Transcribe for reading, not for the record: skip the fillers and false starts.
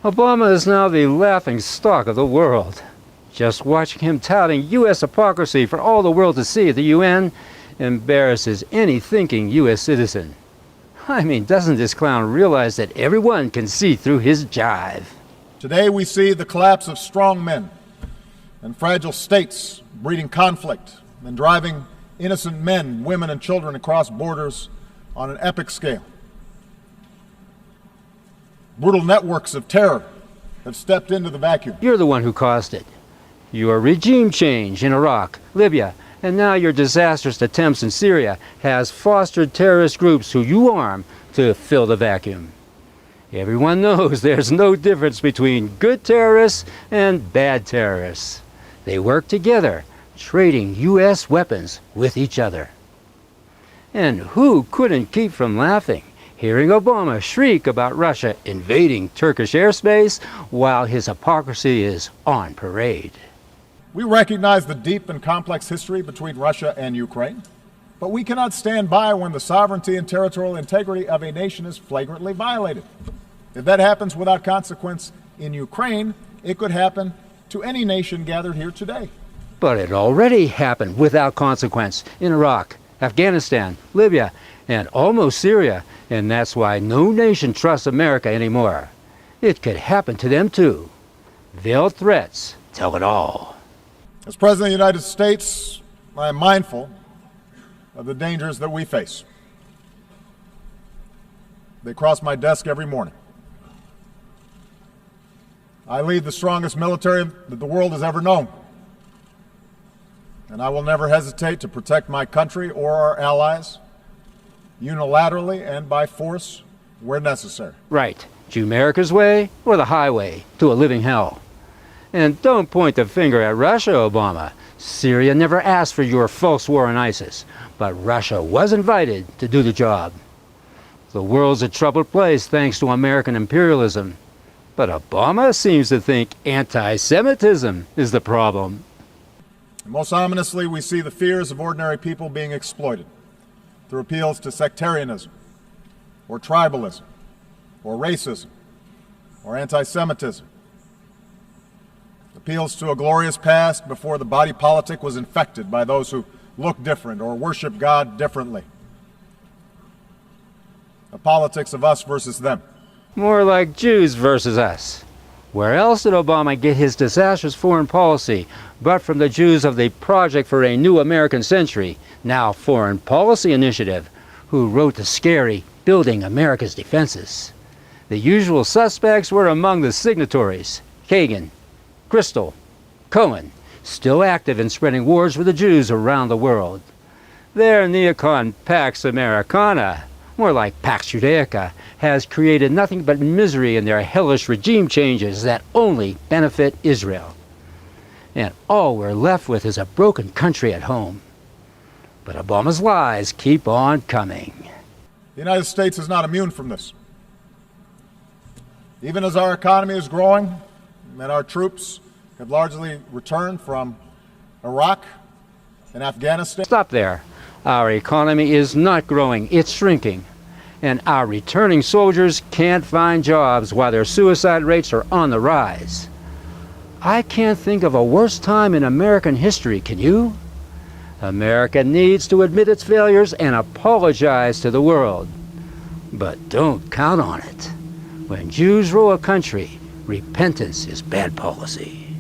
Obama is now the laughing stock of the world. Just watching him touting U.S. hypocrisy for all the world to see at the UN embarrasses any thinking U.S. citizen. I mean, doesn't this clown realize that everyone can see through his jive? Today we see the collapse of strong men and fragile states breeding conflict and driving innocent men, women, and children across borders on an epic scale. Brutal networks of terror have stepped into the vacuum. You're the one who caused it. Your regime change in Iraq, Libya, and now your disastrous attempts in Syria has fostered terrorist groups who you arm to fill the vacuum. Everyone knows there's no difference between good terrorists and bad terrorists. They work together, trading U.S. weapons with each other. And who couldn't keep from laughing hearing Obama shriek about Russia invading Turkish airspace while his hypocrisy is on parade? We recognize the deep and complex history between Russia and Ukraine, but we cannot stand by when the sovereignty and territorial integrity of a nation is flagrantly violated. If that happens without consequence in Ukraine, it could happen to any nation gathered here today. But it already happened without consequence in Iraq, Afghanistan, Libya, and almost Syria, and that's why no nation trusts America anymore. It could happen to them too. Veiled threats tell it all. As President of the United States, I am mindful of the dangers that we face. They cross my desk every morning. I lead the strongest military that the world has ever known, and I will never hesitate to protect my country or our allies unilaterally and by force where necessary. Right. America's way or the highway to a living hell. And don't point the finger at Russia, Obama. Syria never asked for your false war on ISIS, but Russia was invited to do the job. The world's a troubled place thanks to American imperialism. But Obama seems to think anti-Semitism is the problem. Most ominously, we see the fears of ordinary people being exploited through appeals to sectarianism, or tribalism, or racism, or anti-Semitism. Appeals to a glorious past before the body politic was infected by those who look different or worship God differently. A politics of us versus them. More like Jews versus us. Where else did Obama get his disastrous foreign policy but from the Jews of the Project for a New American Century, now Foreign Policy Initiative, who wrote the scary Building America's Defenses? The usual suspects were among the signatories: Kagan, Crystal, Cohen, still active in spreading wars with the Jews around the world. Their neocon Pax Americana, more like Pax Judaica, has created nothing but misery in their hellish regime changes that only benefit Israel. And all we're left with is a broken country at home. But Obama's lies keep on coming. The United States is not immune from this. Even as our economy is growing and our troops have largely returned from Iraq and Afghanistan. Stop there. Our economy is not growing, it's shrinking. And our returning soldiers can't find jobs while their suicide rates are on the rise. I can't think of a worse time in American history, can you? America needs to admit its failures and apologize to the world. But don't count on it. When Jews rule a country, repentance is bad policy.